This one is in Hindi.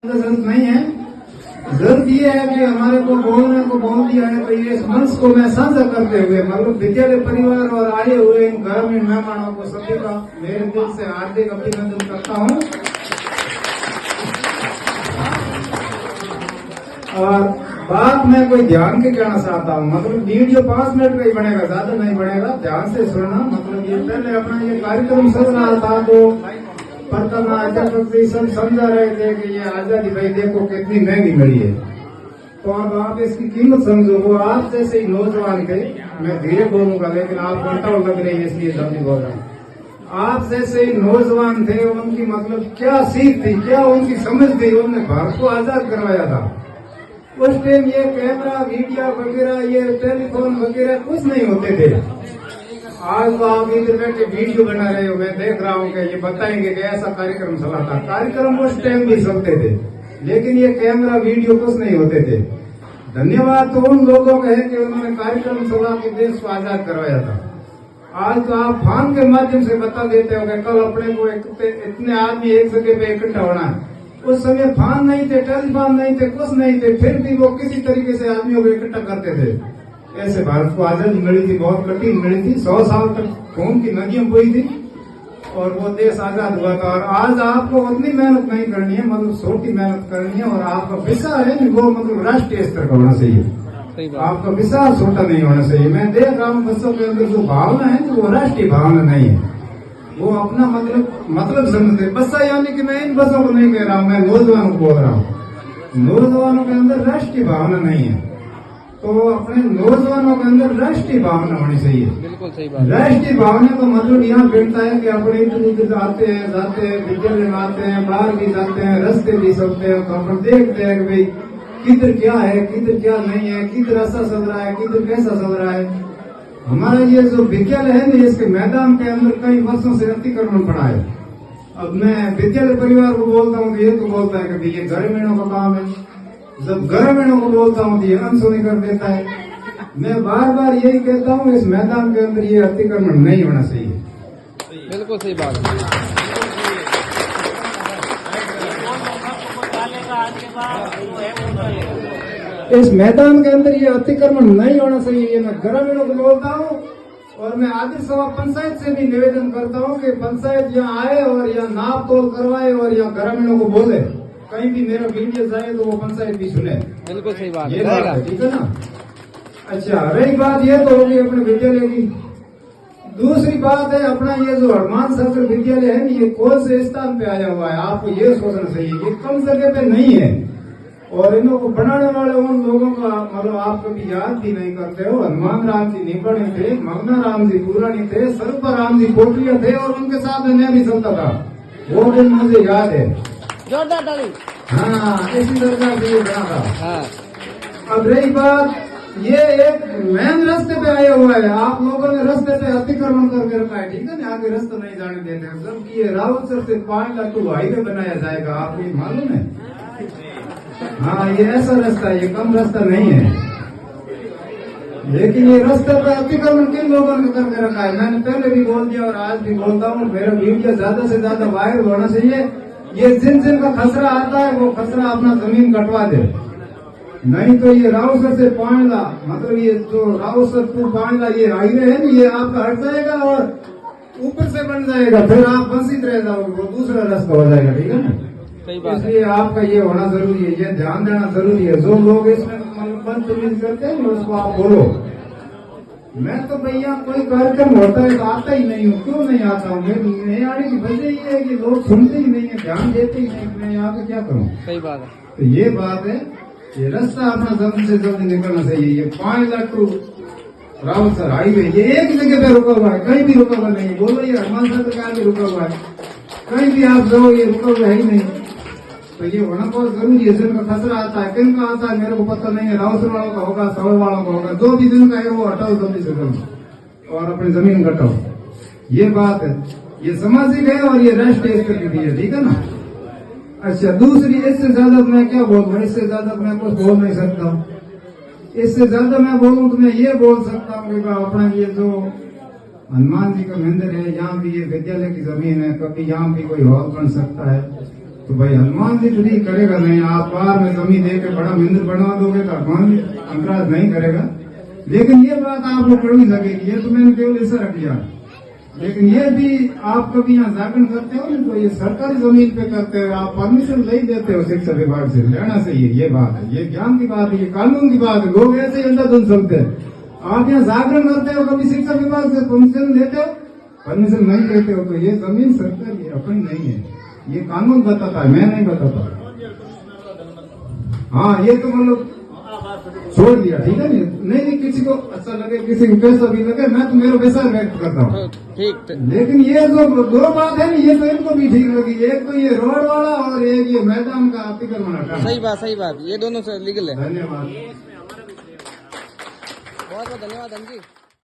जरूरत नहीं है। जरूरत ये है कि हमारे को बोलने को बोल दिया है, तो ये इस मंच को मैं साझा करते हुए मतलब विद्यालय परिवार और आए हुए इन ग्रामीण मेहमानों को सभी का मेरे दिल से हार्दिक अभिनंदन करता हूँ। और बात मैं कोई ध्यान के कहना चाहता हूँ, मतलब वीडियो 5 मिनट का ही बनेगा, ज्यादा नहीं बनेगा, ध्यान से सुनना। मतलब ये पहले अपना ये कार्यक्रम चल रहा था तो प्रथम अध्यापक जी सब समझा रहे थे कि ये आजादी भाई देखो कितनी महंगी मिली है, तो अब आप इसकी कीमत समझो। वो आप जैसे ही नौजवान थे, मैं धीरे बोलूंगा लेकिन आप घंटा लग रही है इसलिए जल्दी बोल रहा हूँ। आप जैसे ही नौजवान थे, उनकी मतलब क्या सीख थी, क्या उनकी समझ थी, उन्होंने भारत को आजाद करवाया था। उस टाइम ये कैमरा वीडियो वगैरह ये टेलीफोन वगैरह कुछ नहीं होते थे। आज तो आप इधर बैठे वीडियो बना रहे हो, मैं देख रहा हूँ कि ये बताएंगे कि ऐसा कार्यक्रम चला था। कार्यक्रम उस टाइम भी चलते थे लेकिन ये कैमरा वीडियो कुछ नहीं होते थे। धन्यवाद तो उन लोगों का है कि उन्होंने कार्यक्रम चला के देश को आजाद करवाया था। आज तो आप फोन के माध्यम से बता देते हो कि कल अपने को इतने आदमी एक जगह पे इकट्ठा होना है। उस समय फोन नहीं थे, टेलीफोन नहीं थे, कुछ नहीं थे, फिर भी वो किसी तरीके से आदमियों को इकट्ठा करते थे। ऐसे भारत को आजादी मिली थी, बहुत कठिन मिली थी, 100 साल तक खून की नदियां बोई थी और वो देश आजाद हुआ था। और आज आपको उतनी मेहनत नहीं करनी है, मतलब छोटी मेहनत करनी है। और आपका विचार है वो मतलब राष्ट्रीय स्तर का होना चाहिए, आपका विचार छोटा नहीं होना चाहिए। मैं देख रहा हूँ बच्चों के अंदर जो भावना है वो राष्ट्रीय भावना नहीं है, वो अपना मतलब समझते। बच्चा यानी कि मैं इन बच्चों को नहीं कह रहा हूँ, मैं नौजवानों को बोल रहा हूँ। नौजवानों के अंदर राष्ट्रीय भावना नहीं है, तो अपने नौजवानों के अंदर राष्ट्रीय भावना होनी चाहिए। बिल्कुल सही बात। राष्ट्रीय भावना का मतलब यहाँ बैठता है कि अपने इधर उधर आते हैं, जाते हैं, विद्यालय में आते हैं, बाहर भी जाते हैं, रास्ते भी चलते हैं, तो अपन देखते हैं कि भाई किधर क्या है, किधर क्या नहीं है, किधर ऐसा चल रहा है, किधर कैसा चल रहा है। हमारा ये जो विद्यालय है ना, इसके मैदान के अंदर कई वर्षों से अतिक्रमण पड़ा है। अब मैं विद्यालय परिवार को बोलता हूँ तो ये तो बोलता है कि ये ग्रामीणों का काम है। जब ग्रामीणों को बोलता हूँ तो ये अनसुनी कर देता है। मैं बार बार यही कहता हूँ, इस मैदान के अंदर ये अतिक्रमण नहीं होना चाहिए। बिल्कुल सही बात है। इस मैदान के अंदर ये अतिक्रमण नहीं होना चाहिए, ये मैं ग्रामीणों को बोलता हूँ। और मैं आदिर सभा पंचायत से भी निवेदन करता हूँ कि पंचायत यहाँ आए और यहाँ नाप तोल करवाए और यहाँ ग्रामीणों को बोले, कहीं भी मेरा वीडियो जाए तो वो पंचायत भी सुने। बिल्कुल सही बात ये बात है, ठीक है ना। अच्छा, रही बात ये तो होगी अपने विद्यालय की। दूसरी बात है अपना ये जो हनुमान सागर विद्यालय है ये कौन से स्थान पे आया हुआ है, आपको ये सोचना चाहिए। ये कम जगह पे नहीं है और इनको बनाने वाले उन लोगों का मतलब आप कभी याद भी नहीं करते हो। हनुमान राम जी निपणी थे, मगना राम जी पुरानी थे, सर्व राम जी कोटिया थे और उनके साथ में मैं भी चलता था, वो दिन मुझे याद है। जोरदार ताली। हाँ, इसी तरह से ये बना था। हाँ। अब रही बात, ये एक मेन रास्ते पे आया हुआ है, आप लोगों ने रास्ते पे अतिक्रमण करके रखा है, ठीक है ना। आगे रास्ता नहीं जाने देते हैं, जबकि ये रावतसर से 5 लाख हाईवे बनाया जाएगा, आपको ये मालूम है। हाँ, ये ऐसा रास्ता है, ये कम रास्ता नहीं है। लेकिन ये रास्ते पे अतिक्रमण किन लोगों ने करके रखा है, मैंने पहले भी बोल दिया और आज भी बोलता हूँ, मेरा वीडियो ज्यादा से ज्यादा वायरल होना चाहिए। ये जिन का खसरा आता है वो खसरा अपना जमीन कटवा दे, नहीं तो ये रावसर से पांडला मतलब ये जो रावसर टू पांडला ये हाईवे है ना, ये आपका हट जाएगा और ऊपर से बन जाएगा, फिर आप वंचित रह जाओगे, वो दूसरा रास्ता हो जाएगा, ठीक है ना। सही बात है। इसलिए आपका ये होना जरूरी है, ये ध्यान देना जरूरी है। जो लोग इसमें बदतमीजी करते हैं उसको आप बोलो। मैं तो भैया कोई कार्यक्रम होता है तो आता ही नहीं हूँ, क्यों नहीं आता हूँ। मैं आने की वजह ये है कि लोग सुनते ही नहीं है, ध्यान देते ही नहीं, मैं यहाँ पे क्या करूँ। सही बात है। तो ये बात है, ये रास्ता अपना जल्दी से जल्दी निकलना चाहिए। ये 5 लाख टू रावतसर हाईवे ये एक जगह पे रुका हुआ है, कहीं भी रुका हुआ नहीं। बोलो ये हनुमान सागर का भी रुका हुआ है, कहीं भी आप जाओ ये रुका हुआ है ही नहीं। तो ये होना बहुत जरूरी है। जिनका खतरा आता है, किन का आता है मेरे को पता नहीं है, रावतसर वालों का होगा, सवल वालों का होगा, जो भी जिनका है वो हटाओ जल्दी से जल्दी और अपनी जमीन घटाओ। ये बात है, ये सामाजिक है और ये राष्ट्रीय स्तर की भी है, ठीक है ना। अच्छा, दूसरी इससे ज्यादा मैं क्या बोलूँ, इससे ज्यादा मैं कुछ बोल नहीं सकता। इससे ज्यादा मैं बोलूँ तो मैं ये बोल सकता हूँ कि अपना ये जो हनुमान जी का मंदिर है, यहाँ भी ये विद्यालय की जमीन है, कभी यहाँ भी कोई हॉल बन सकता है। तो भाई हनुमान जी फ्री करेगा नहीं। आप बाहर में जमीन दे के बड़ा मंदिर बनवा दोगे तो हनुमान जी अंतराज नहीं करेगा। लेकिन ये बात आप लोग कड़ी लगेगी, ये तो मैंने केवल ऐसा रख दिया। लेकिन ये भी आप कभी यहाँ जागरण करते हो ना, तो ये सरकारी जमीन पे करते हो, आप परमिशन नहीं देते हो शिक्षा विभाग से, लेना चाहिए। ये बात है, ये ज्ञान की बात है, ये कानून की बात है। लोग ऐसे ही अंधाधुंध चलते हैं। आप यहाँ जागरण करते हो, कभी शिक्षा विभाग से परमिशन देते हो? परमिशन नहीं देते हो तो ये जमीन सरकारी है, अपनी नहीं है। ये कानून बताता है, मैं नहीं बताता। हाँ, ये तो मतलब छोड़ दिया, ठीक है नहीं किसी को अच्छा लगे, किसी को कैसा भी लगे, मैं तो मेरा वैसा व्यक्त करता हूँ। ठीक। लेकिन ये जो दो बात है ना, ये तो इनको भी ठीक लगी। एक तो ये रोड वाला और एक ये मैदान का अतिक्रमण हटाना। सही बात, ये दोनों से लीगल है। धन्यवाद। बहुत बहुत धन्यवाद अंजी।